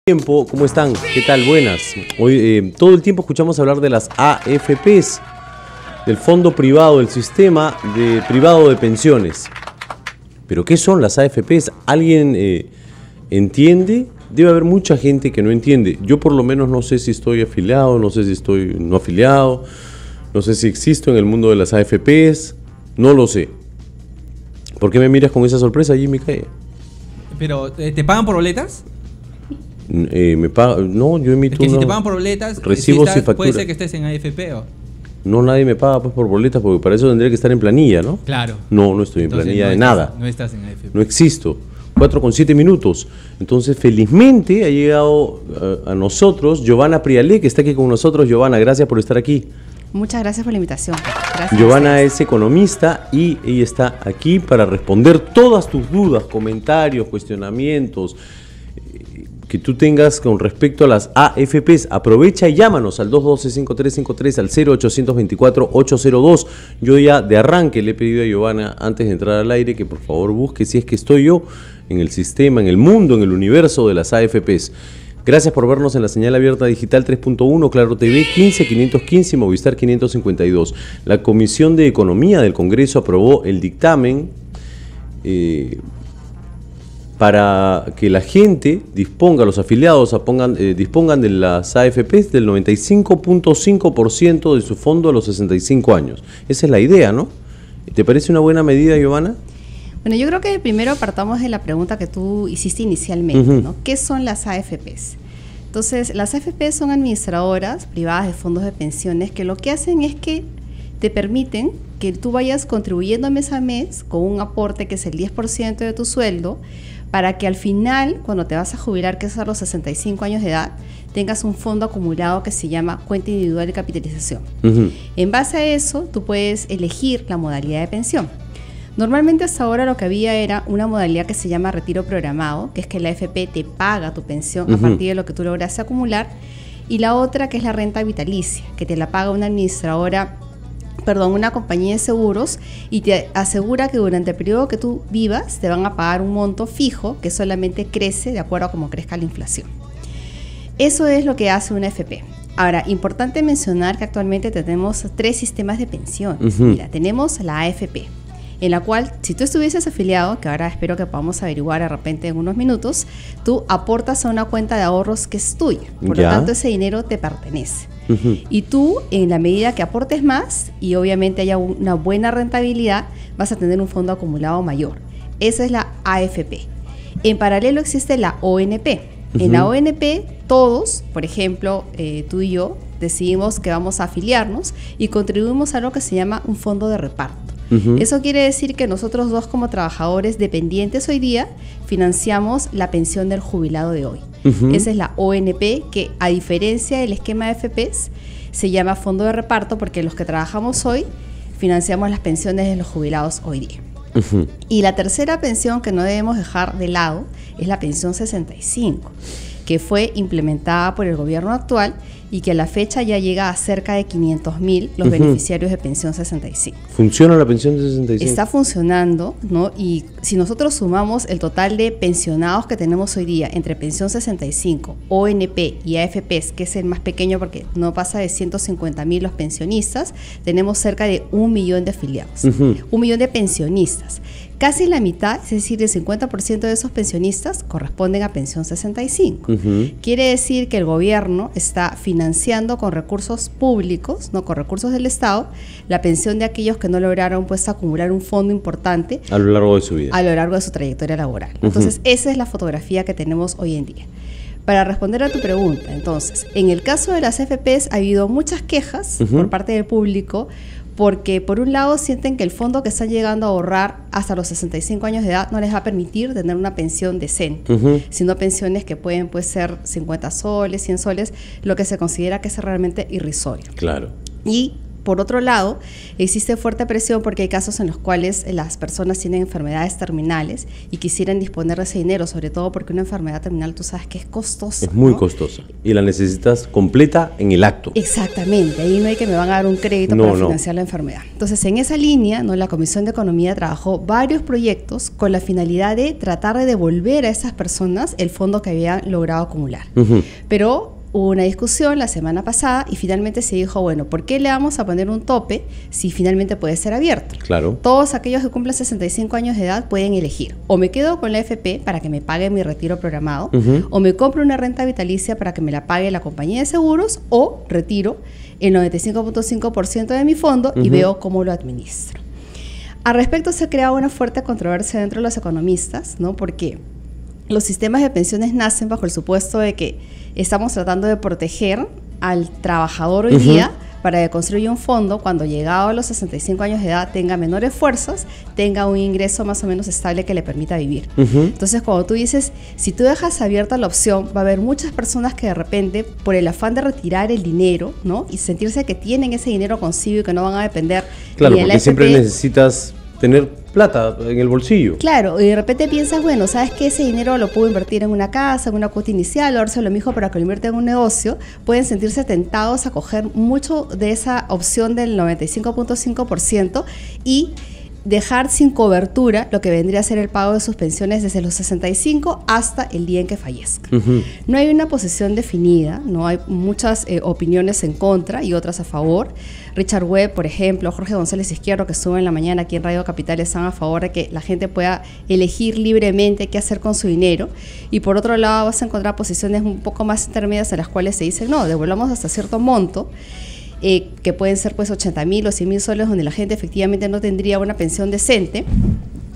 Tiempo, ¿cómo están? ¿Qué tal? Buenas. Hoy todo el tiempo escuchamos hablar de las AFPs, del fondo privado, del sistema privado de pensiones. ¿Pero qué son las AFPs? ¿Alguien entiende? Debe haber mucha gente que no entiende. Yo por lo menos no sé si estoy afiliado, no sé si estoy no afiliado, no sé si existo en el mundo de las AFPs, no lo sé. ¿Por qué me miras con esa sorpresa, Jimmy Calle? ¿Pero te pagan por boletas? No, yo emito es que si te pagan por boletas, recibos y facturas. Puede ser que estés en AFP o... No, nadie me paga pues por boletas, porque para eso tendría que estar en planilla, ¿no? Claro. No estoy en planilla de nada. No estás en AFP. No existo. 4:07. Entonces, felizmente ha llegado a nosotros Giovanna Prialé, que está aquí con nosotros. Giovanna, gracias por estar aquí. Muchas gracias por la invitación. Gracias. Giovanna es economista y ella está aquí para responder todas tus dudas, comentarios, cuestionamientos que tú tengas con respecto a las AFPs. Aprovecha y llámanos al 212-5353, al 0824-802. Yo ya de arranque le he pedido a Giovanna, antes de entrar al aire, que por favor busque si es que estoy yo en el sistema, en el mundo, en el universo de las AFPs. Gracias por vernos en la señal abierta digital 3.1, Claro TV 15515 y Movistar 552. La Comisión de Economía del Congreso aprobó el dictamen para que la gente disponga, los afiliados dispongan de las AFPs del 95.5% de su fondo a los 65 años. Esa es la idea, ¿no? ¿Te parece una buena medida, Giovanna? Bueno, yo creo que primero partamos de la pregunta que tú hiciste inicialmente, ¿no? ¿Qué son las AFPs? Entonces, las AFPs son administradoras privadas de fondos de pensiones que lo que hacen es que te permiten que tú vayas contribuyendo mes a mes con un aporte que es el 10% de tu sueldo, para que al final, cuando te vas a jubilar, que es a los 65 años de edad, tengas un fondo acumulado que se llama cuenta individual de capitalización. En base a eso, tú puedes elegir la modalidad de pensión. Normalmente hasta ahora lo que había era una modalidad que se llama retiro programado, que es que la AFP te paga tu pensión a partir de lo que tú lograste acumular, y la otra que es la renta vitalicia, que te la paga una una compañía de seguros y te asegura que durante el periodo que tú vivas te van a pagar un monto fijo que solamente crece de acuerdo a cómo crezca la inflación. Eso es lo que hace una AFP. Ahora, importante mencionar que actualmente tenemos 3 sistemas de pensiones. Mira, tenemos la AFP, en la cual, si tú estuvieses afiliado, que ahora espero que podamos averiguar de repente en unos minutos, tú aportas a una cuenta de ahorros que es tuya. Por lo tanto, ese dinero te pertenece. Y tú, en la medida que aportes más y obviamente haya una buena rentabilidad, vas a tener un fondo acumulado mayor. Esa es la AFP. En paralelo existe la ONP. En la ONP, todos, por ejemplo, tú y yo, decidimos que vamos a afiliarnos y contribuimos a lo que se llama un fondo de reparto. Eso quiere decir que nosotros dos, como trabajadores dependientes hoy día, financiamos la pensión del jubilado de hoy. Esa es la ONP, que a diferencia del esquema de AFPs, se llama fondo de reparto porque los que trabajamos hoy financiamos las pensiones de los jubilados hoy día. Y la tercera pensión que no debemos dejar de lado es la pensión 65, que fue implementada por el gobierno actual y que a la fecha ya llega a cerca de 500.000 los beneficiarios de pensión 65. ¿Funciona la pensión de 65? Está funcionando, ¿no? Y si nosotros sumamos el total de pensionados que tenemos hoy día entre pensión 65, ONP y AFPs, que es el más pequeño porque no pasa de 150.000 los pensionistas, tenemos cerca de 1 millón de afiliados, 1 millón de pensionistas. Casi la mitad, es decir, el 50% de esos pensionistas corresponden a pensión 65. Quiere decir que el gobierno está financiando con recursos públicos, no con recursos del Estado, la pensión de aquellos que no lograron pues acumular un fondo importante a lo largo de su vida, a lo largo de su trayectoria laboral. Entonces, esa es la fotografía que tenemos hoy en día. Para responder a tu pregunta, entonces, en el caso de las AFPs ha habido muchas quejas por parte del público, porque por un lado sienten que el fondo que están llegando a ahorrar hasta los 65 años de edad no les va a permitir tener una pensión decente, sino pensiones que pueden ser 50 soles, 100 soles, lo que se considera que es realmente irrisorio. Claro. Y Por otro lado, existe fuerte presión porque hay casos en los cuales las personas tienen enfermedades terminales y quisieran disponer de ese dinero, sobre todo porque una enfermedad terminal tú sabes que es costosa. Es muy ¿no? costosa y la necesitas completa en el acto. Exactamente, ahí no hay que me van a dar un crédito para financiar la enfermedad. Entonces, en esa línea, ¿no? La Comisión de Economía trabajó varios proyectos con la finalidad de tratar de devolver a esas personas el fondo que habían logrado acumular. Pero hubo una discusión la semana pasada y finalmente se dijo, bueno, ¿por qué le vamos a poner un tope si finalmente puede ser abierto? Claro. Todos aquellos que cumplan 65 años de edad pueden elegir, o me quedo con la AFP para que me pague mi retiro programado, o me compro una renta vitalicia para que me la pague la compañía de seguros, o retiro el 95.5% de mi fondo y veo cómo lo administro. Al respecto se ha creado una fuerte controversia dentro de los economistas, ¿no? Porque los sistemas de pensiones nacen bajo el supuesto de que estamos tratando de proteger al trabajador hoy día para que construya un fondo cuando llegado a los 65 años de edad tenga menores fuerzas, tenga un ingreso más o menos estable que le permita vivir. Entonces, cuando tú dices, si tú dejas abierta la opción, va a haber muchas personas que de repente, por el afán de retirar el dinero, ¿no? Y sentirse que tienen ese dinero consigo y que no van a depender Claro, ni de la porque siempre AFP, necesitas tener plata en el bolsillo. Claro, y de repente piensas, bueno, ¿sabes qué? Ese dinero lo puedo invertir en una casa, en una cuota inicial, o dárselo a mi hijo para que lo invierta en un negocio. Pueden sentirse tentados a coger mucho de esa opción del 95.5% y dejar sin cobertura lo que vendría a ser el pago de sus pensiones desde los 65 hasta el día en que fallezca. No hay una posición definida, no hay muchas opiniones en contra y otras a favor. Richard Webb, por ejemplo, Jorge González Izquierdo, que estuvo en la mañana aquí en Radio Capital, están a favor de que la gente pueda elegir libremente qué hacer con su dinero. Y por otro lado vas a encontrar posiciones un poco más intermedias en las cuales se dice, no, devolvamos hasta cierto monto, que pueden ser pues 80.000 o 100.000 soles, donde la gente efectivamente no tendría una pensión decente,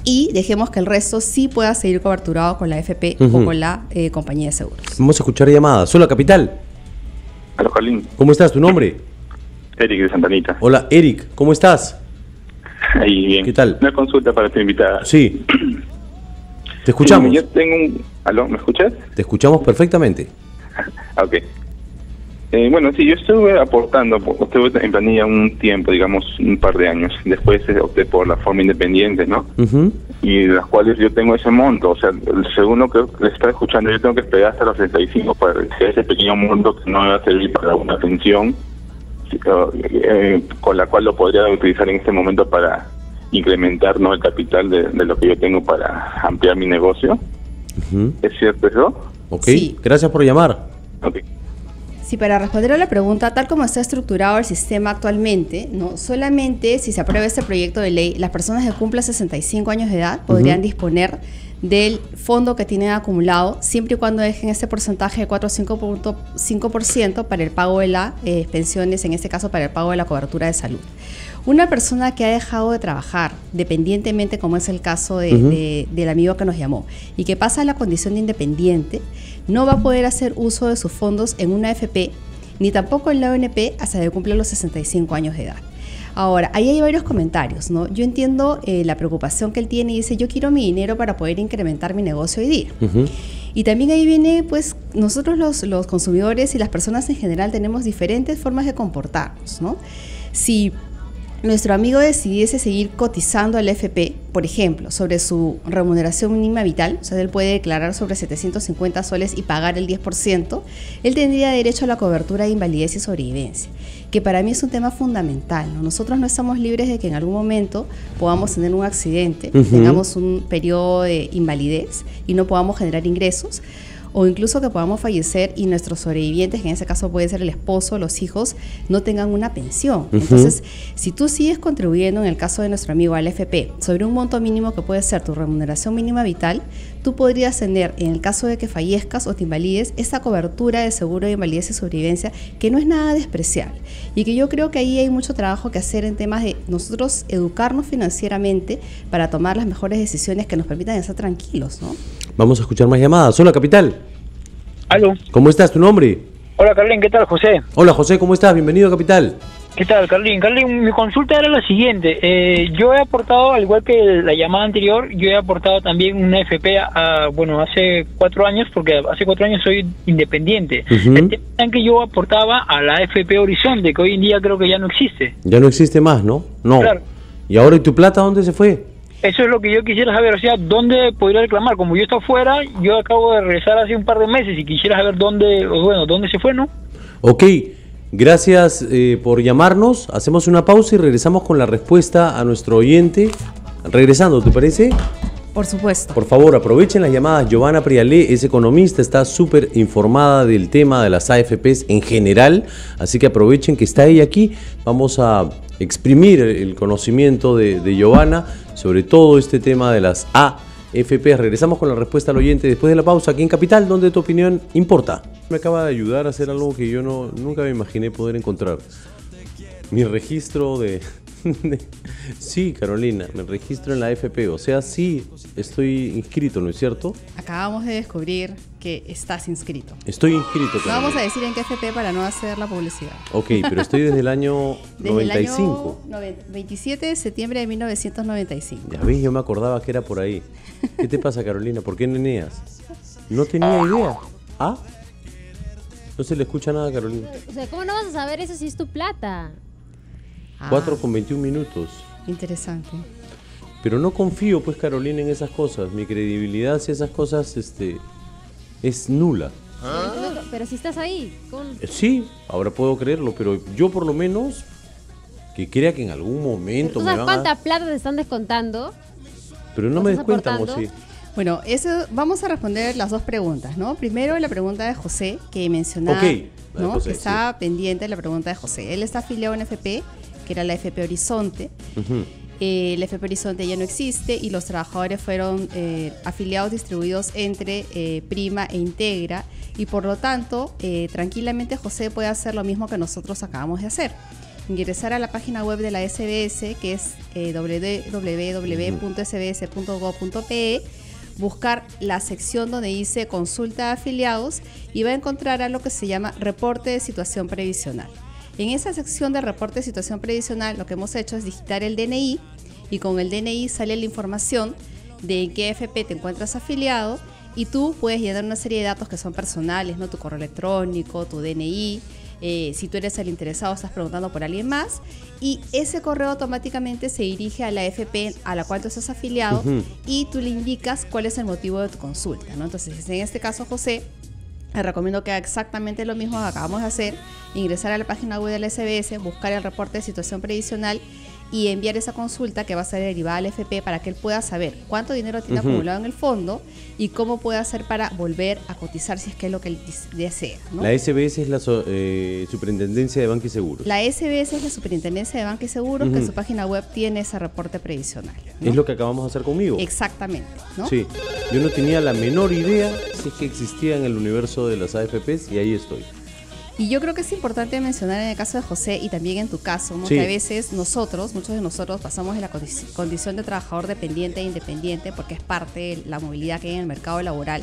y dejemos que el resto sí pueda seguir coberturado con la AFP o con la compañía de seguros. Vamos a escuchar llamadas. Hola, Capital. Hola, Jalín. ¿Cómo estás? ¿Tu nombre? Eric de Santanita. Hola, Eric. ¿Cómo estás? Ahí, bien. ¿Qué tal? Una consulta para tu invitada. Sí. Te escuchamos. Sí, yo tengo un... ¿Aló? ¿Me escuchas? Te escuchamos perfectamente. Ok. Bueno, sí, yo estuve aportando, estuve en planilla un tiempo, digamos, un par de años. Después opté por la forma independiente, ¿no? Y de las cuales yo tengo ese monto. O sea, según lo que les está escuchando, yo tengo que esperar hasta los 65 para ese pequeño monto que no me va a servir para una pensión, con la cual lo podría utilizar en este momento para incrementar, ¿no?, el capital de lo que yo tengo para ampliar mi negocio. ¿Es cierto eso? Ok, Sí. Gracias por llamar. Ok. Sí, para responder a la pregunta, tal como está estructurado el sistema actualmente, no solamente si se aprueba este proyecto de ley, las personas que cumplan 65 años de edad podrían disponer del fondo que tienen acumulado, siempre y cuando dejen ese porcentaje de 4 o 5% para el pago de las pensiones, en este caso para el pago de la cobertura de salud. Una persona que ha dejado de trabajar, dependientemente, como es el caso del amigo que nos llamó, y que pasa a la condición de independiente, no va a poder hacer uso de sus fondos en una AFP, ni tampoco en la ONP hasta que cumpla los 65 años de edad. Ahora, ahí hay varios comentarios, ¿no? Yo entiendo la preocupación que él tiene y dice, yo quiero mi dinero para poder incrementar mi negocio hoy día. Y también ahí viene, pues, nosotros los consumidores y las personas en general tenemos diferentes formas de comportarnos, ¿no? Si nuestro amigo decidiese seguir cotizando al AFP, por ejemplo, sobre su remuneración mínima vital, o sea, él puede declarar sobre 750 soles y pagar el 10%, él tendría derecho a la cobertura de invalidez y sobrevivencia, que para mí es un tema fundamental, ¿no? Nosotros no estamos libres de que en algún momento podamos tener un accidente, tengamos un periodo de invalidez y no podamos generar ingresos, o incluso que podamos fallecer y nuestros sobrevivientes, que en ese caso puede ser el esposo, los hijos, no tengan una pensión. Entonces, si tú sigues contribuyendo, en el caso de nuestro amigo al AFP, sobre un monto mínimo que puede ser tu remuneración mínima vital, tú podrías tener, en el caso de que fallezcas o te invalides, esa cobertura de seguro de invalidez y sobrevivencia, que no es nada despreciable. Y que yo creo que ahí hay mucho trabajo que hacer en temas de nosotros educarnos financieramente para tomar las mejores decisiones que nos permitan estar tranquilos, ¿no? Vamos a escuchar más llamadas. Hola, Capital. Aló. ¿Cómo estás? ¿Tu nombre? Hola, Carlín, ¿qué tal, José? Hola, José, ¿cómo estás? Bienvenido a Capital. ¿Qué tal, Carlín? Carlín, mi consulta era la siguiente. Yo he aportado, al igual que la llamada anterior, yo he aportado también una FP hace 4 años, porque hace 4 años soy independiente. El tema es que yo aportaba a la FP Horizonte, que hoy en día creo que ya no existe. Ya no existe más, ¿no? No. Claro. ¿Y ahora y tu plata dónde se fue? Eso es lo que yo quisiera saber, o sea, ¿dónde podría reclamar? Como yo estoy fuera, yo acabo de regresar hace un par de meses y quisiera saber dónde se fue, ¿no? Ok. Gracias por llamarnos, hacemos una pausa y regresamos con la respuesta a nuestro oyente. Regresando, ¿te parece? Por supuesto. Por favor, aprovechen las llamadas. Giovanna Prialé es economista, está súper informada del tema de las AFPs en general, así que aprovechen que está ella aquí. Vamos a exprimir el conocimiento de Giovanna sobre todo este tema de las AFPs. Regresamos con la respuesta al oyente después de la pausa aquí en Capital, donde tu opinión importa. Me acaba de ayudar a hacer algo que yo nunca me imaginé poder encontrar. Mi registro de... Sí, Carolina, me registro en la AFP. O sea, sí, estoy inscrito, ¿no es cierto? Acabamos de descubrir que estás inscrito. Estoy inscrito, No vamos a decir en qué FP para no hacer la publicidad. Ok, pero estoy desde el año Desde 95. el año 27 de septiembre de 1995. Ya ves, yo me acordaba que era por ahí. ¿Qué te pasa, Carolina? ¿Por qué neneas? No tenía idea. ¿Ah? No se le escucha nada, Carolina. O sea, ¿cómo no vas a saber eso si es tu plata? 4:21. Interesante. Pero no confío, pues, Carolina, en esas cosas. Mi credibilidad hacia esas cosas es nula. Pero si estás ahí. Sí, ahora puedo creerlo, pero yo por lo menos que crea que en algún momento ¿Tú me sabes van cuánta plata te están descontando? Pero no me estás descuentan, ¿o aportando? sí? Bueno, vamos a responder las dos preguntas, ¿no? Primero la pregunta de José, que mencionaba, Ok, la de ¿no? José, que está pendiente de la pregunta de José. Él está afiliado a una FP, que era la FP Horizonte. La FP Horizonte ya no existe y los trabajadores fueron afiliados distribuidos entre Prima e Integra, y por lo tanto, tranquilamente José puede hacer lo mismo que nosotros acabamos de hacer. Ingresar a la página web de la SBS, que es www.sbs.gov.pe, buscar la sección donde dice consulta de afiliados y va a encontrar a lo que se llama reporte de situación previsional. En esa sección de reporte de situación previsional lo que hemos hecho es digitar el DNI, y con el DNI sale la información de en qué FP te encuentras afiliado, y tú puedes llenar una serie de datos que son personales, ¿no? Tu correo electrónico, tu DNI, si tú eres el interesado estás preguntando por alguien más, y ese correo automáticamente se dirige a la FP a la cual tú estás afiliado, y tú le indicas cuál es el motivo de tu consulta, ¿no? Entonces, en este caso, José, te recomiendo que haga exactamente lo mismo que acabamos de hacer: ingresar a la página web de la SBS, buscar el reporte de situación previsional y enviar esa consulta que va a ser derivada al FP para que él pueda saber cuánto dinero tiene acumulado en el fondo y cómo puede hacer para volver a cotizar si es que es lo que él desea, ¿no? La SBS es la Superintendencia de Banca y Seguros. La SBS es la Superintendencia de Banca y Seguros, que en su página web tiene ese reporte previsional, ¿no? Es lo que acabamos de hacer conmigo. Exactamente, ¿no? Sí, yo no tenía la menor idea si es que existía en el universo de las AFPs, y ahí estoy. Y yo creo que es importante mencionar en el caso de José y también en tu caso, ¿no? Sí. Que a veces muchos de nosotros pasamos de la condición de trabajador dependiente e independiente porque es parte de la movilidad que hay en el mercado laboral,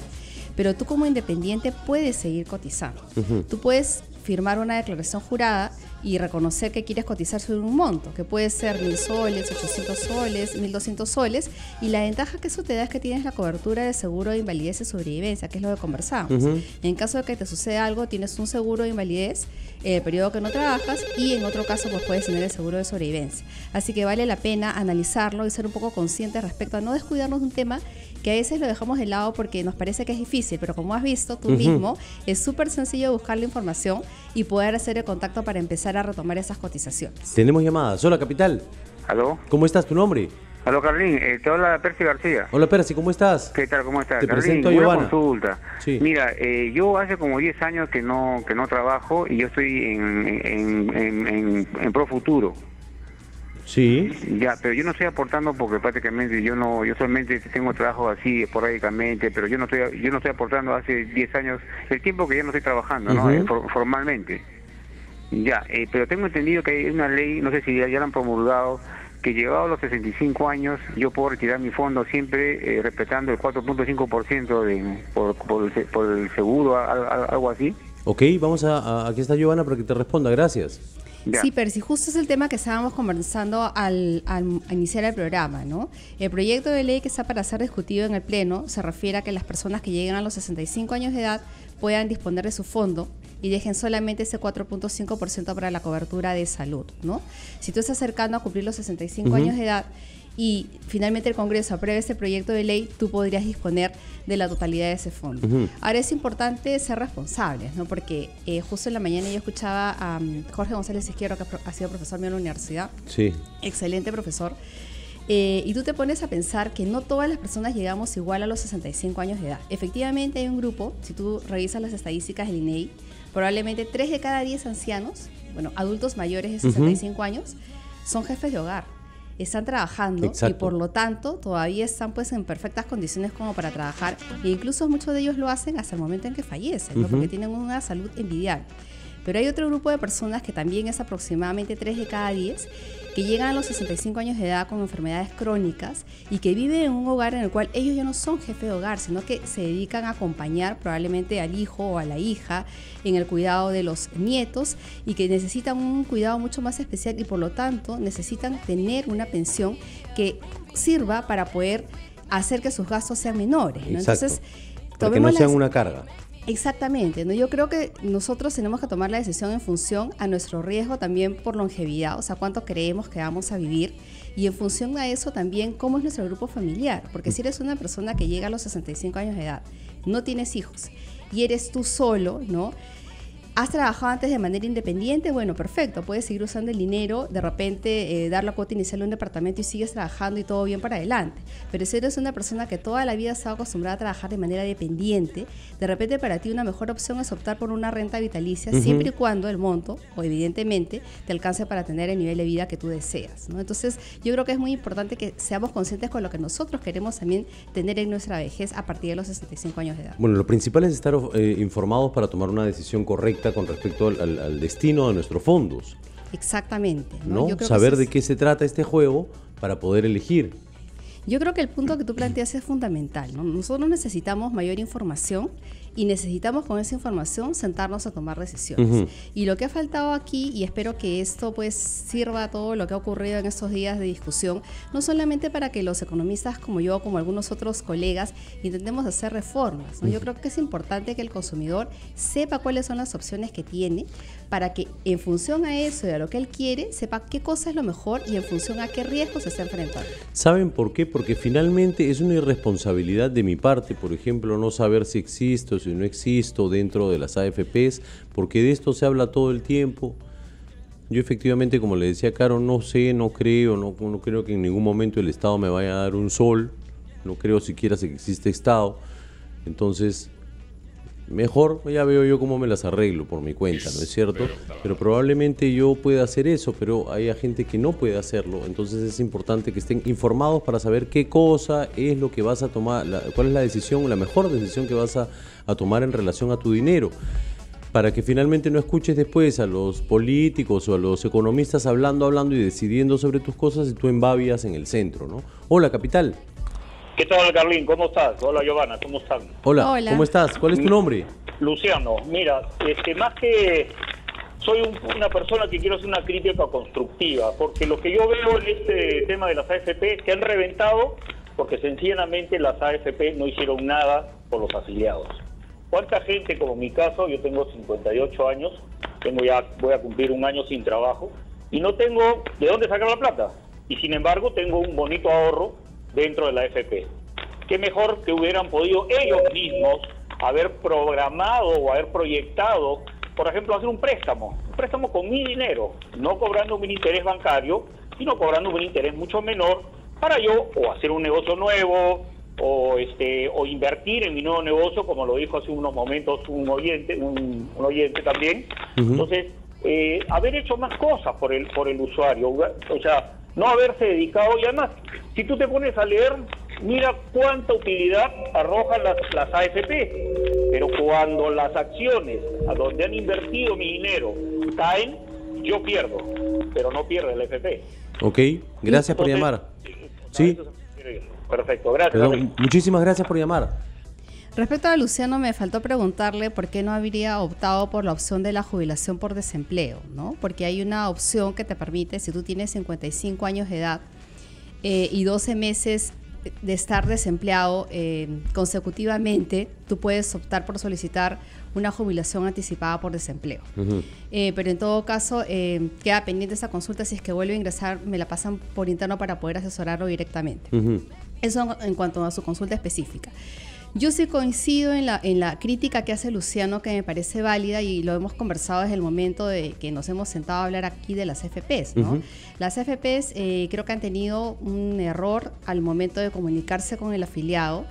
pero tú como independiente puedes seguir cotizando. Tú puedes firmar una declaración jurada y reconocer que quieres cotizar sobre un monto, que puede ser 1.000 soles, 800 soles, 1.200 soles, y la ventaja que eso te da es que tienes la cobertura de seguro de invalidez y sobrevivencia, que es lo que conversamos. En caso de que te suceda algo, tienes un seguro de invalidez en el periodo que no trabajas, y en otro caso pues puedes tener el seguro de sobrevivencia. Así que vale la pena analizarlo y ser un poco conscientes respecto a no descuidarnos de un tema que a veces lo dejamos de lado porque nos parece que es difícil, pero como has visto tú mismo, es súper sencillo buscar la información y poder hacer el contacto para empezar a retomar esas cotizaciones. Tenemos llamadas. Hola, Capital. ¿Aló? ¿Cómo estás? ¿Tu nombre? Aló, Carlín, te habla Percy García. Hola, Percy, ¿cómo estás? ¿Qué tal? ¿Cómo estás? Te Carlín, presento a una Giovanna. consulta. Sí. Mira, yo hace como 10 años que no trabajo, y yo estoy en Pro Futuro. Sí. Ya, pero yo no estoy aportando porque prácticamente yo solamente tengo trabajo así esporádicamente, pero yo no estoy aportando hace 10 años, el tiempo que ya no estoy trabajando, ¿no? Formalmente. Ya, pero tengo entendido que hay una ley, no sé si ya la han promulgado, que llegado a los 65 años yo puedo retirar mi fondo siempre respetando el 4.5% por el seguro, algo así. Ok, vamos aquí está Giovanna para que te responda, gracias. Ya. Sí, pero si justo es el tema que estábamos conversando al iniciar el programa, ¿no? El proyecto de ley que está para ser discutido en el Pleno se refiere a que las personas que lleguen a los 65 años de edad puedan disponer de su fondo y dejen solamente ese 4.5% para la cobertura de salud, ¿no? Si tú estás acercando a cumplir los 65 años de edad y finalmente el Congreso apruebe este proyecto de ley, tú podrías disponer de la totalidad de ese fondo. Ahora es importante ser responsables, ¿no? Porque justo en la mañana yo escuchaba a Jorge González Izquierdo, que ha sido profesor mío en la universidad. Sí. Excelente profesor. Y tú te pones a pensar que no todas las personas llegamos igual a los 65 años de edad. Efectivamente hay un grupo, si tú revisas las estadísticas del INEI, probablemente 3 de cada 10 ancianos, bueno, adultos mayores de 65 años, son jefes de hogar. Están trabajando. Exacto. Y por lo tanto todavía están pues en perfectas condiciones como para trabajar, e incluso muchos de ellos lo hacen hasta el momento en que fallecen, ¿no? Porque tienen una salud envidiable. Pero hay otro grupo de personas que también es aproximadamente 3 de cada 10 que llegan a los 65 años de edad con enfermedades crónicas y que viven en un hogar en el cual ellos ya no son jefe de hogar, sino que se dedican a acompañar probablemente al hijo o a la hija en el cuidado de los nietos y que necesitan un cuidado mucho más especial y por lo tanto necesitan tener una pensión que sirva para poder hacer que sus gastos sean menores, ¿no? Exacto. Entonces, Para que no sean una carga. Exactamente, ¿no? Yo creo que nosotros tenemos que tomar la decisión en función a nuestro riesgo también por longevidad, o sea, cuánto creemos que vamos a vivir y en función a eso también cómo es nuestro grupo familiar, porque si eres una persona que llega a los 65 años de edad, no tienes hijos y eres tú solo, ¿no? ¿Has trabajado antes de manera independiente? Bueno, perfecto, puedes seguir usando el dinero, de repente dar la cuota inicial de un departamento y sigues trabajando y todo bien para adelante. Pero si eres una persona que toda la vida ha estado acostumbrada a trabajar de manera dependiente, de repente para ti una mejor opción es optar por una renta vitalicia, siempre y cuando el monto, o evidentemente, te alcance para tener el nivel de vida que tú deseas, ¿no? Entonces, yo creo que es muy importante que seamos conscientes con lo que nosotros queremos también tener en nuestra vejez a partir de los 65 años de edad. Bueno, lo principal es estar informados para tomar una decisión correcta con respecto al destino de nuestros fondos. Exactamente, ¿No? Yo creo Saber que de qué se trata este juego para poder elegir. Yo creo que el punto que tú planteas es fundamental, ¿no? Nosotros necesitamos mayor información y necesitamos con esa información sentarnos a tomar decisiones. Y lo que ha faltado aquí, y espero que esto pues sirva a todo lo que ha ocurrido en estos días de discusión, no solamente para que los economistas como yo, como algunos otros colegas, intentemos hacer reformas, ¿no? Yo creo que es importante que el consumidor sepa cuáles son las opciones que tiene para que en función a eso y a lo que él quiere, sepa qué cosa es lo mejor y en función a qué riesgos se está enfrentando. ¿Saben por qué? Porque finalmente es una irresponsabilidad de mi parte, por ejemplo, no saber si existo, si no existo dentro de las AFPs, porque de esto se habla todo el tiempo. Yo efectivamente, como le decía Caro, no sé, no creo que en ningún momento el Estado me vaya a dar un sol, no creo siquiera que existe Estado, entonces mejor ya veo yo cómo me las arreglo por mi cuenta, ¿no es cierto? Pero probablemente yo pueda hacer eso, pero hay gente que no puede hacerlo, entonces es importante que estén informados para saber qué cosa es lo que vas a tomar, cuál es la decisión, la mejor decisión que vas a tomar en relación a tu dinero, para que finalmente no escuches después a los políticos o a los economistas hablando y decidiendo sobre tus cosas y tú embabias en el centro, ¿no? Hola, Capital. ¿Qué tal, Carlín? ¿Cómo estás? Hola, Giovanna, ¿cómo están? Hola, Hola. ¿Cómo estás? ¿Cuál es tu nombre? Luciano, mira, más que soy una persona que quiero hacer una crítica constructiva, porque lo que yo veo en este tema de las AFP es que han reventado porque sencillamente las AFP no hicieron nada por los afiliados. ¿Cuánta gente, como en mi caso, yo tengo 58 años, voy a cumplir un año sin trabajo, y no tengo de dónde sacar la plata? Y sin embargo tengo un bonito ahorro dentro de la AFP. Qué mejor que hubieran podido ellos mismos haber programado o haber proyectado, por ejemplo, hacer un préstamo con mi dinero, no cobrando un interés bancario, sino cobrando un interés mucho menor para yo o hacer un negocio nuevo o invertir en mi nuevo negocio, como lo dijo hace unos momentos un oyente también. Entonces, haber hecho más cosas por el usuario, o sea, no haberse dedicado. Y además, si tú te pones a leer, mira cuánta utilidad arrojan las AFP, pero cuando las acciones a donde han invertido mi dinero caen, yo pierdo, pero no pierde el AFP. Ok, gracias por llamar. Sí. Perfecto, gracias. Perdón, muchísimas gracias por llamar. Respecto a Luciano, me faltó preguntarle por qué no habría optado por la opción de la jubilación por desempleo, ¿no? Porque hay una opción que te permite, si tú tienes 55 años de edad y 12 meses de estar desempleado consecutivamente, tú puedes optar por solicitar una jubilación anticipada por desempleo. Pero en todo caso, queda pendiente esa consulta. Si es que vuelve a ingresar, me la pasan por interno para poder asesorarlo directamente. Eso en cuanto a su consulta específica. Yo sí coincido en la crítica que hace Luciano, que me parece válida, y lo hemos conversado desde el momento de que nos hemos sentado a hablar aquí de las AFPs, ¿no? Las AFPs creo que han tenido un error al momento de comunicarse con el afiliado,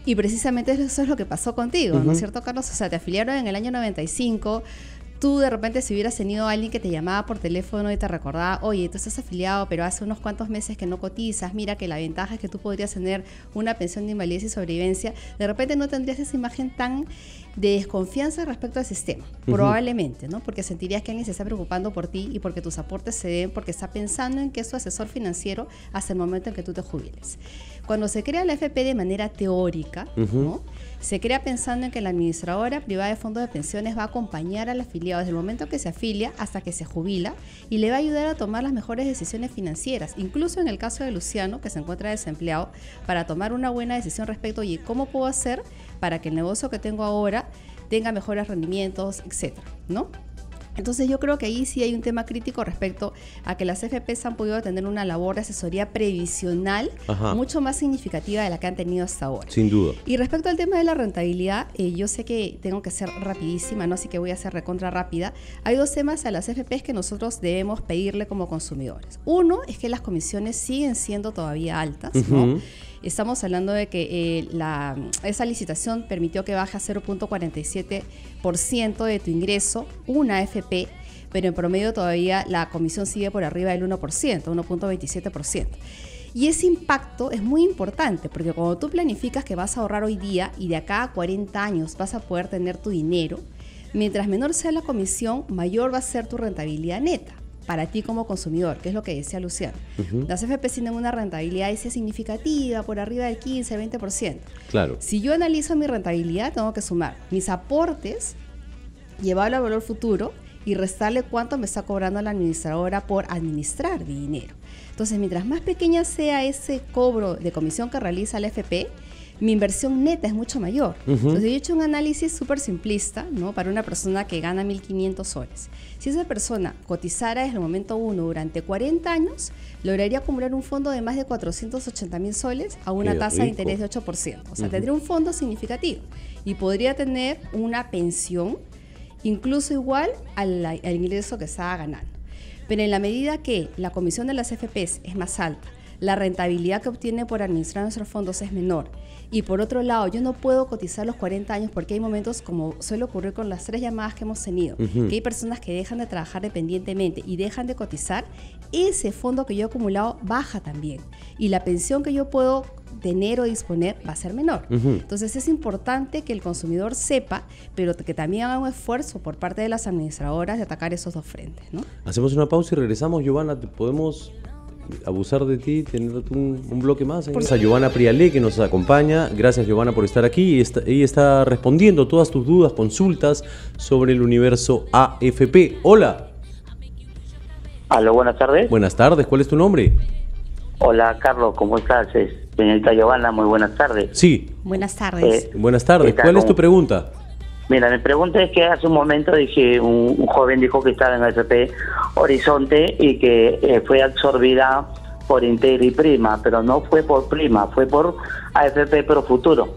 y precisamente eso es lo que pasó contigo, ¿no es cierto, Carlos? O sea, te afiliaron en el año 95. Tú de repente, si hubieras tenido a alguien que te llamaba por teléfono y te recordaba, oye, tú estás afiliado, pero hace unos cuantos meses que no cotizas, mira que la ventaja es que tú podrías tener una pensión de invalidez y sobrevivencia, de repente no tendrías esa imagen tan de desconfianza respecto al sistema, probablemente, ¿no? Porque sentirías que alguien se está preocupando por ti y porque tus aportes se den, porque está pensando en que es tu asesor financiero hasta el momento en que tú te jubiles. Cuando se crea la AFP de manera teórica, ¿no? Se crea pensando en que la administradora privada de fondos de pensiones va a acompañar al afiliado desde el momento que se afilia hasta que se jubila y le va a ayudar a tomar las mejores decisiones financieras, incluso en el caso de Luciano, que se encuentra desempleado, para tomar una buena decisión respecto, oye, ¿cómo puedo hacer para que el negocio que tengo ahora tenga mejores rendimientos, etcétera, ¿no? Entonces yo creo que ahí sí hay un tema crítico respecto a que las AFPs han podido tener una labor de asesoría previsional mucho más significativa de la que han tenido hasta ahora. Sin duda. Y respecto al tema de la rentabilidad, yo sé que tengo que ser rapidísima, ¿no? Así que voy a ser recontra rápida. Hay dos temas a las AFPs que nosotros debemos pedirle como consumidores. Uno es que las comisiones siguen siendo todavía altas, ¿no? Estamos hablando de que esa licitación permitió que baje a 0.47% de tu ingreso una AFP, pero en promedio todavía la comisión sigue por arriba del 1%, 1.27%. Y ese impacto es muy importante, porque cuando tú planificas que vas a ahorrar hoy día y de acá a 40 años vas a poder tener tu dinero, mientras menor sea la comisión, mayor va a ser tu rentabilidad neta para ti como consumidor, que es lo que decía Luciano. Las AFP tienen una rentabilidad significativa, por arriba del 15, 20%. Claro. Si yo analizo mi rentabilidad, tengo que sumar mis aportes, llevarlo al valor futuro y restarle cuánto me está cobrando la administradora por administrar mi dinero. Entonces, mientras más pequeña sea ese cobro de comisión que realiza la AFP, mi inversión neta es mucho mayor. Entonces, yo he hecho un análisis súper simplista, ¿no? Para una persona que gana 1.500 soles. Si esa persona cotizara desde el momento 1 durante 40 años, lograría acumular un fondo de más de 480.000 soles a una tasa de interés de 8%. O sea, tendría un fondo significativo y podría tener una pensión incluso igual al ingreso que estaba ganando. Pero en la medida que la comisión de las AFPs es más alta, la rentabilidad que obtiene por administrar nuestros fondos es menor, y por otro lado yo no puedo cotizar los 40 años porque hay momentos, como suele ocurrir con las 3 llamadas que hemos tenido, que hay personas que dejan de trabajar dependientemente y dejan de cotizar, ese fondo que yo he acumulado baja también, y la pensión que yo puedo tener o disponer va a ser menor. Entonces es importante que el consumidor sepa, pero que también haga un esfuerzo por parte de las administradoras de atacar esos dos frentes, ¿no? Hacemos una pausa y regresamos. Giovanna, ¿podemos abusar de ti, tener un bloque más? A Giovanna Prialé, que nos acompaña. Gracias, Giovanna, por estar aquí. Ella está respondiendo todas tus dudas, consultas sobre el universo AFP. Hola. Aló, buenas tardes. Buenas tardes, ¿cuál es tu nombre? Hola, Carlos, ¿cómo estás? Señorita Giovanna, muy buenas tardes. Sí. Buenas tardes. Buenas tardes, ¿cuál es tu pregunta? Mira, mi pregunta es que hace un momento dije, un joven dijo que estaba en AFP Horizonte y que fue absorbida por Integra y Prima, pero no fue por Prima, fue por AFP Pro Futuro.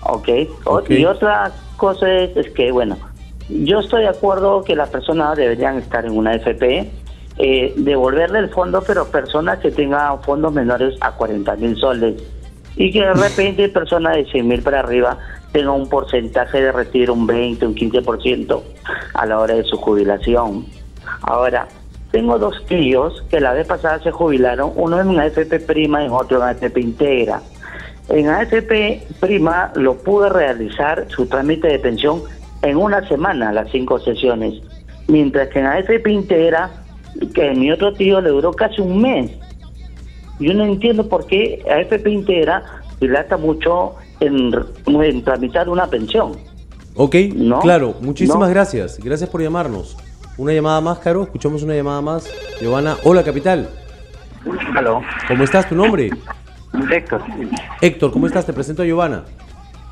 Okay. Y otra cosa es que, bueno, yo estoy de acuerdo que las personas deberían estar en una AFP, devolverle el fondo, pero personas que tengan fondos menores a 40.000 soles y que de repente personas de 100.000 para arriba tengan un porcentaje de retiro, un 20, un 15% a la hora de su jubilación. Ahora, tengo 2 tíos que la vez pasada se jubilaron, uno en una AFP Prima y otro en AFP Integra. En AFP Prima lo pude realizar su trámite de pensión en una semana, las 5 sesiones, mientras que en AFP Integra, que mi otro tío le duró casi un mes. Yo no entiendo por qué AFP Integra dilata mucho en tramitar una pensión. Ok, No, claro, muchísimas no. gracias. Gracias por llamarnos. Una llamada más, Caro. Escuchamos una llamada más. Giovanna, hola, capital. Aló, ¿Cómo estás? ¿Tu nombre? Héctor. Héctor, ¿cómo estás? Te presento a Giovanna.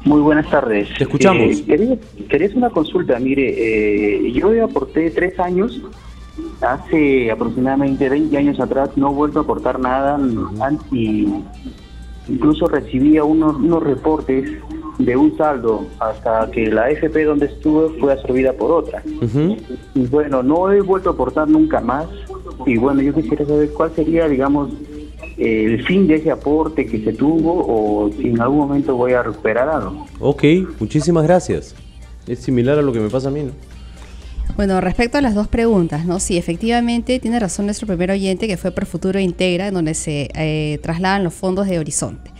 Muy buenas tardes. Te escuchamos. Quería hacer una consulta. Mire, yo aporté 3 años. Hace aproximadamente 20 años atrás no he vuelto a aportar nada. Y incluso recibía unos reportes de un saldo hasta que la AFP donde estuve fue absorbida por otra. Y bueno, no he vuelto a aportar nunca más. Y bueno, yo quisiera saber cuál sería, digamos, el fin de ese aporte que se tuvo, o si en algún momento voy a recuperar algo. Ok, muchísimas gracias. Es similar a lo que me pasa a mí, ¿no? Bueno, respecto a las dos preguntas, ¿no? Sí, efectivamente tiene razón nuestro primer oyente, que fue Profuturo Integra, en donde se trasladan los fondos de Horizonte.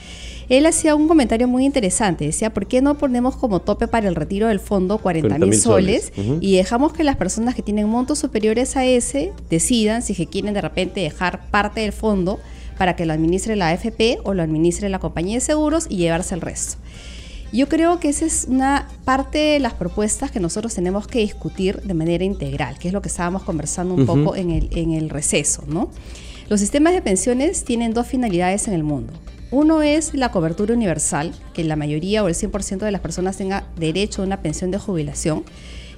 Él hacía un comentario muy interesante, decía, ¿por qué no ponemos como tope para el retiro del fondo 40.000 soles y dejamos que las personas que tienen montos superiores a ese decidan si quieren de repente dejar parte del fondo para que lo administre la AFP o lo administre la compañía de seguros y llevarse el resto? Yo creo que esa es una parte de las propuestas que nosotros tenemos que discutir de manera integral, que es lo que estábamos conversando un poco en el receso, ¿no? Los sistemas de pensiones tienen dos finalidades en el mundo. Uno es la cobertura universal, que la mayoría o el 100% de las personas tenga derecho a una pensión de jubilación.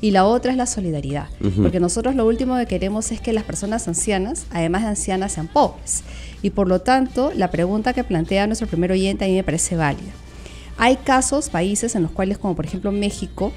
Y la otra es la solidaridad, porque nosotros lo último que queremos es que las personas ancianas, además de ancianas, sean pobres. Y por lo tanto, la pregunta que plantea nuestro primer oyente a mí me parece válida. Hay casos, países en los cuales, como por ejemplo México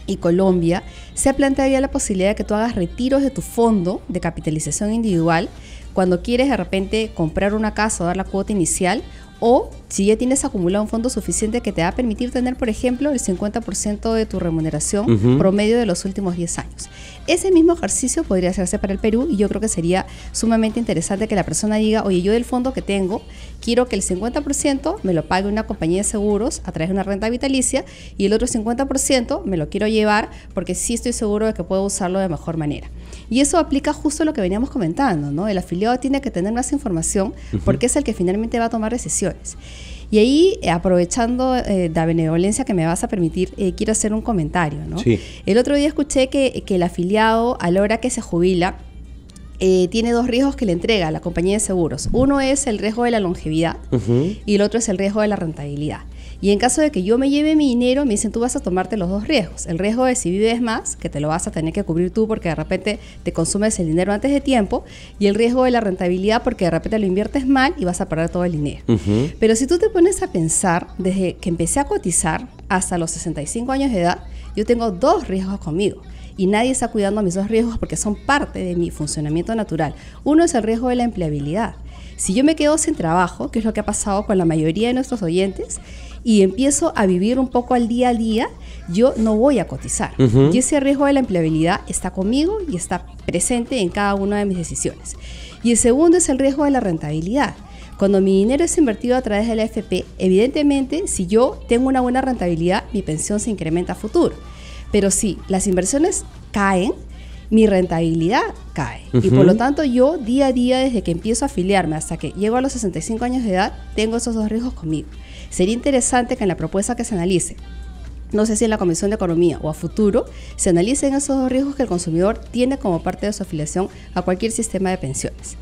y Colombia, se ha planteado ya la posibilidad de que tú hagas retiros de tu fondo de capitalización individual cuando quieres de repente comprar una casa o dar la cuota inicial, o si ya tienes acumulado un fondo suficiente que te va a permitir tener, por ejemplo, el 50% de tu remuneración promedio de los últimos 10 años. Ese mismo ejercicio podría hacerse para el Perú, y yo creo que sería sumamente interesante que la persona diga, oye, yo del fondo que tengo, quiero que el 50% me lo pague una compañía de seguros a través de una renta vitalicia, y el otro 50% me lo quiero llevar porque sí estoy seguro de que puedo usarlo de mejor manera. Y eso aplica justo a lo que veníamos comentando, ¿no? El afiliado tiene que tener más información porque es el que finalmente va a tomar decisiones. Y ahí, aprovechando la benevolencia que me vas a permitir, quiero hacer un comentario, ¿no? Sí. El otro día escuché que el afiliado, a la hora que se jubila, tiene dos riesgos que le entrega a la compañía de seguros. Uno es el riesgo de la longevidad y el otro es el riesgo de la rentabilidad. Y en caso de que yo me lleve mi dinero, me dicen, tú vas a tomarte los dos riesgos. El riesgo de si vives más, que te lo vas a tener que cubrir tú porque de repente te consumes el dinero antes de tiempo, y el riesgo de la rentabilidad porque de repente lo inviertes mal y vas a perder todo el dinero. Pero si tú te pones a pensar, desde que empecé a cotizar hasta los 65 años de edad, yo tengo dos riesgos conmigo. Y nadie está cuidando mis dos riesgos porque son parte de mi funcionamiento natural. Uno es el riesgo de la empleabilidad. Si yo me quedo sin trabajo, que es lo que ha pasado con la mayoría de nuestros oyentes, y empiezo a vivir un poco al día, yo no voy a cotizar. Y ese riesgo de la empleabilidad está conmigo y está presente en cada una de mis decisiones. Y el segundo es el riesgo de la rentabilidad. Cuando mi dinero es invertido a través de la AFP, evidentemente, si yo tengo una buena rentabilidad, mi pensión se incrementa a futuro. Pero si las inversiones caen, mi rentabilidad cae. Y por lo tanto, yo día a día, desde que empiezo a afiliarme hasta que llego a los 65 años de edad, tengo esos dos riesgos conmigo. Sería interesante que en la propuesta que se analice, no sé si en la Comisión de Economía o a futuro, se analicen esos dos riesgos que el consumidor tiene como parte de su afiliación a cualquier sistema de pensiones.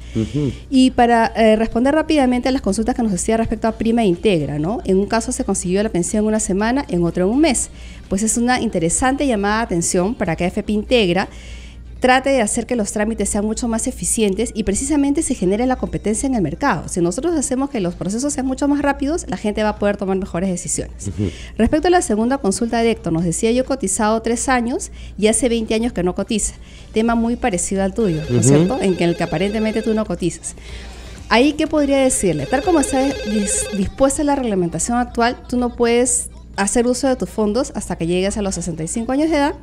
Y para responder rápidamente a las consultas que nos hacía respecto a Prima Integra, ¿no? En un caso se consiguió la pensión en una semana, en otro en un mes. Pues es una interesante llamada de atención para que AFP Integra trate de hacer que los trámites sean mucho más eficientes y precisamente se genere la competencia en el mercado. Si nosotros hacemos que los procesos sean mucho más rápidos, la gente va a poder tomar mejores decisiones. Respecto a la segunda consulta de Héctor, nos decía, yo he cotizado 3 años y hace 20 años que no cotiza. Tema muy parecido al tuyo, ¿no es cierto? En el que aparentemente tú no cotizas. Ahí, ¿qué podría decirle? Tal como está dispuesta la reglamentación actual, tú no puedes hacer uso de tus fondos hasta que llegues a los 65 años de edad,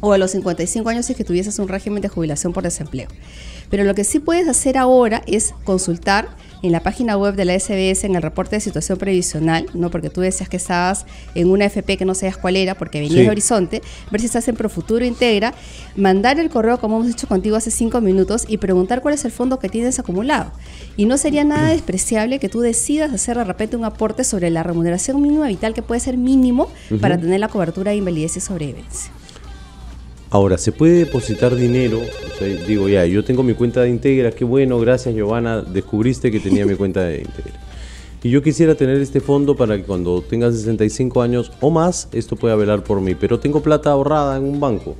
o a los 55 años si es que tuvieses un régimen de jubilación por desempleo. Pero lo que sí puedes hacer ahora es consultar en la página web de la SBS, en el reporte de situación previsional, ¿no? Porque tú decías que estabas en una AFP que no sabías cuál era, porque venías de Horizonte, ver si estás en Profuturo Integra, mandar el correo como hemos hecho contigo hace 5 minutos y preguntar cuál es el fondo que tienes acumulado. Y no sería nada despreciable que tú decidas hacer de repente un aporte sobre la remuneración mínima vital, que puede ser mínimo para tener la cobertura de invalidez y sobrevivencia. Ahora, ¿se puede depositar dinero? O sea, digo, ya, yo tengo mi cuenta de Integra, qué bueno, gracias Giovanna, descubriste que tenía mi cuenta de Integra. Y yo quisiera tener este fondo para que cuando tenga 65 años o más, esto pueda velar por mí, pero tengo plata ahorrada en un banco.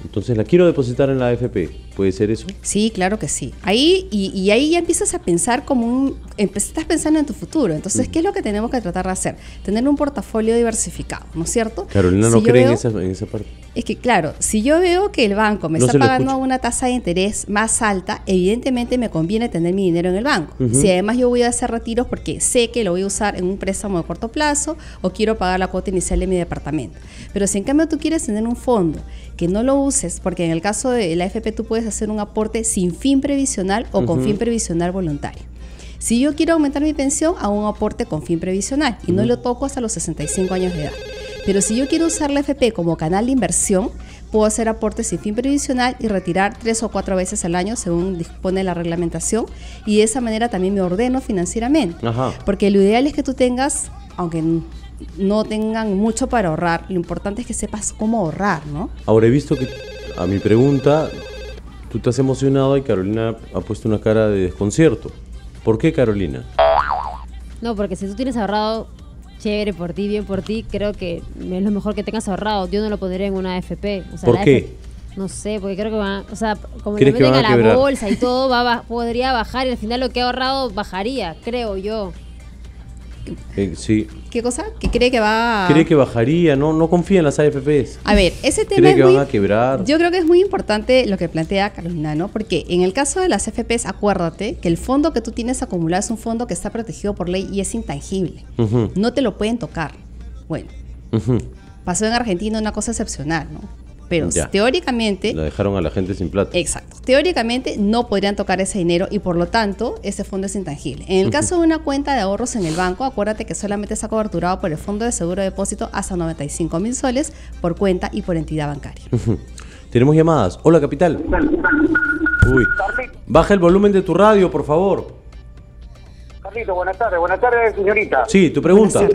Entonces la quiero depositar en la AFP. ¿Puede ser eso? Sí, claro que sí. Ahí y ahí ya empiezas a pensar como estás pensando en tu futuro. Entonces, ¿qué es lo que tenemos que tratar de hacer? Tener un portafolio diversificado, ¿no es cierto? Carolina no cree en esa parte. Es que claro, si yo veo que el banco me está pagando una tasa de interés más alta, evidentemente me conviene tener mi dinero en el banco. Si además yo voy a hacer retiros porque sé que lo voy a usar en un préstamo de corto plazo o quiero pagar la cuota inicial de mi departamento. Pero si en cambio tú quieres tener un fondo que no lo uses, porque en el caso de la AFP tú puedes hacer un aporte sin fin previsional o con fin previsional voluntario. Si yo quiero aumentar mi pensión, hago un aporte con fin previsional y no lo toco hasta los 65 años de edad. Pero si yo quiero usar la AFP como canal de inversión, puedo hacer aportes sin fin previsional y retirar 3 o 4 veces al año según dispone la reglamentación, y de esa manera también me ordeno financieramente. Porque lo ideal es que tú tengas, aunque no tengan mucho para ahorrar, lo importante es que sepas cómo ahorrar, ¿no? Ahora he visto que a mi pregunta tú te has emocionado y Carolina ha puesto una cara de desconcierto. ¿Por qué, Carolina? No, porque si tú tienes ahorrado, chévere por ti, bien por ti, creo que es lo mejor que tengas ahorrado. Yo no lo pondría en una AFP. O sea, ¿por qué? No sé, porque creo que van, o sea, como lo meten a la bolsa y todo, podría bajar y al final lo que he ahorrado bajaría, creo yo. Sí. ¿Qué cosa? ¿Que cree que va? Cree que bajaría, no confía en las AFPs. A ver, ese tema cree que van a quebrar. Yo creo que es muy importante lo que plantea Carolina, ¿no? Porque en el caso de las AFPs, acuérdate que el fondo que tú tienes acumulado es un fondo que está protegido por ley y es intangible. No te lo pueden tocar. Bueno, pasó en Argentina una cosa excepcional, ¿no? Pero teóricamente... La dejaron a la gente sin plata. Exacto. Teóricamente no podrían tocar ese dinero y por lo tanto ese fondo es intangible. En el caso de una cuenta de ahorros en el banco, acuérdate que solamente está coberturado por el Fondo de Seguro de Depósito hasta 95.000 soles por cuenta y por entidad bancaria. Tenemos llamadas. Hola, capital. Uy. Baja el volumen de tu radio, por favor. Carlito, buenas tardes, señorita. Sí, tu pregunta.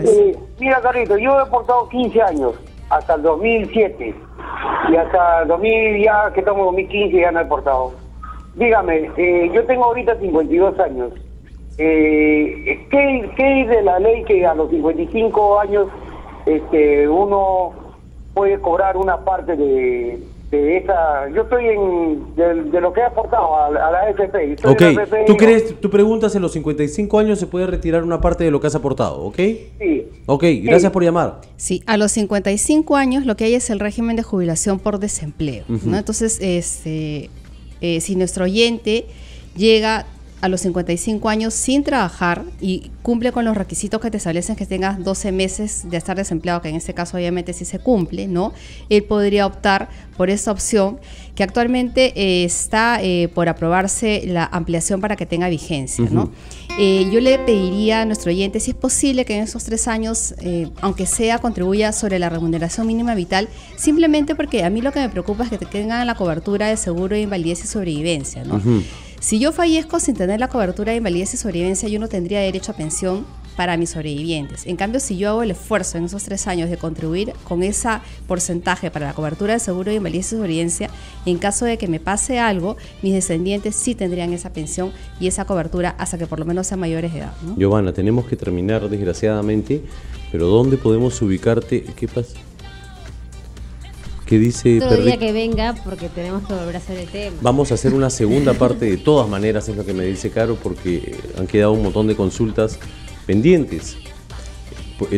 Mira, Carlito, yo he aportado 15 años, hasta el 2007. Y hasta 2000, ya que estamos en 2015, ya no he aportado. Dígame, yo tengo ahorita 52 años. ¿Qué dice la ley que a los 55 años uno puede cobrar una parte de esa? Yo estoy de lo que he aportado a la AFP. Ok, ¿tú preguntas en los 55 años se puede retirar una parte de lo que has aportado, ok? Sí. Ok, gracias por llamar. Sí, a los 55 años lo que hay es el régimen de jubilación por desempleo, ¿no? Entonces, si nuestro oyente llega a los 55 años sin trabajar y cumple con los requisitos que te establecen que tengas 12 meses de estar desempleado, que en este caso obviamente sí se cumple, ¿no? Él podría optar por esa opción que actualmente está por aprobarse la ampliación para que tenga vigencia, ¿no? Yo le pediría a nuestro oyente si es posible que en esos 3 años, aunque sea, contribuya sobre la remuneración mínima vital, simplemente porque a mí lo que me preocupa es que tengan la cobertura de seguro de invalidez y sobrevivencia, ¿no? Si yo fallezco sin tener la cobertura de invalidez y sobrevivencia, yo no tendría derecho a pensión para mis sobrevivientes. En cambio, si yo hago el esfuerzo en esos 3 años de contribuir con ese porcentaje para la cobertura de seguro de invalidez y sobrevivencia, en caso de que me pase algo, mis descendientes sí tendrían esa pensión y esa cobertura hasta que por lo menos sean mayores de edad, ¿no? Giovanna, tenemos que terminar desgraciadamente, pero ¿dónde podemos ubicarte? ¿Qué pasa? ¿Qué dice Otro día que venga, porque tenemos que volver a hacer el tema. Vamos a hacer una segunda parte de todas maneras, es lo que me dice Caro, porque han quedado un montón de consultas pendientes.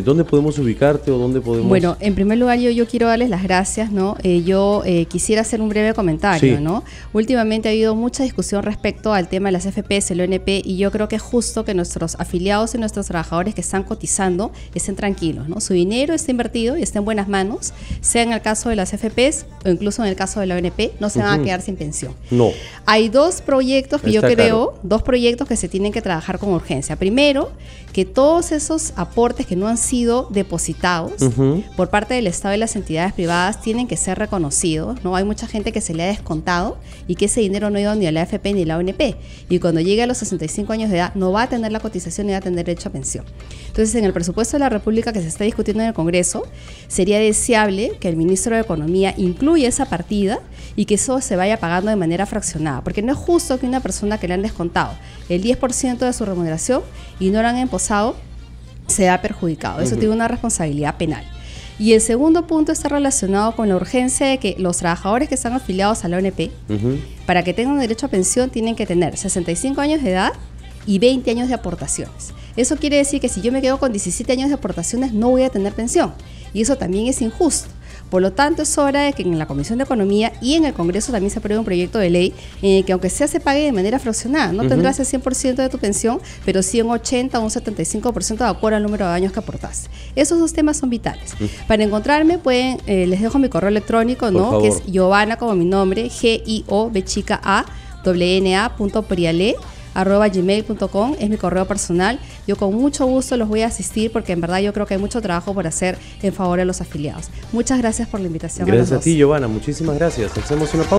¿Dónde podemos ubicarte o dónde podemos...? Bueno, en primer lugar yo quiero darles las gracias, ¿no? Yo quisiera hacer un breve comentario, Sí. ¿no? Últimamente ha habido mucha discusión respecto al tema de las FPs, el ONP, y yo creo que es justo que nuestros afiliados y nuestros trabajadores que están cotizando estén tranquilos, ¿no? Su dinero está invertido y está en buenas manos, sea en el caso de las FPs o incluso en el caso de la ONP, no se van a quedar sin pensión. No. Hay dos proyectos que Está yo creo, claro. dos proyectos que se tienen que trabajar con urgencia. Primero, que todos esos aportes que no han sido depositados por parte del Estado y las entidades privadas tienen que ser reconocidos, ¿no? Hay mucha gente que se le ha descontado y que ese dinero no ha ido ni a la AFP ni a la ONP. Y cuando llegue a los 65 años de edad no va a tener la cotización ni va a tener derecho a pensión. Entonces, en el presupuesto de la República que se está discutiendo en el Congreso, sería deseable que el ministro de Economía incluya esa partida y que eso se vaya pagando de manera fraccionada, porque no es justo que una persona que le han descontado el 10% de su remuneración y no lo han emposado sea perjudicado. Eso tiene una responsabilidad penal. Y el segundo punto está relacionado con la urgencia de que los trabajadores que están afiliados a la ONP, para que tengan derecho a pensión, tienen que tener 65 años de edad y 20 años de aportaciones. Eso quiere decir que si yo me quedo con 17 años de aportaciones no voy a tener pensión. Y eso también es injusto. Por lo tanto, es hora de que en la Comisión de Economía y en el Congreso también se apruebe un proyecto de ley en el que aunque sea se pague de manera fraccionada, no tendrás el 100% de tu pensión, pero sí un 80 o un 75% de acuerdo al número de años que aportaste. Esos dos temas son vitales. Para encontrarme, pueden, les dejo mi correo electrónico, ¿no? Que es Giovanna, como mi nombre, giovana.priale@gmail.com, es mi correo personal. Yo con mucho gusto los voy a asistir porque en verdad yo creo que hay mucho trabajo por hacer en favor de los afiliados. Muchas gracias por la invitación. Gracias a a los ti, dos. Giovanna. Muchísimas gracias. Hacemos una pausa.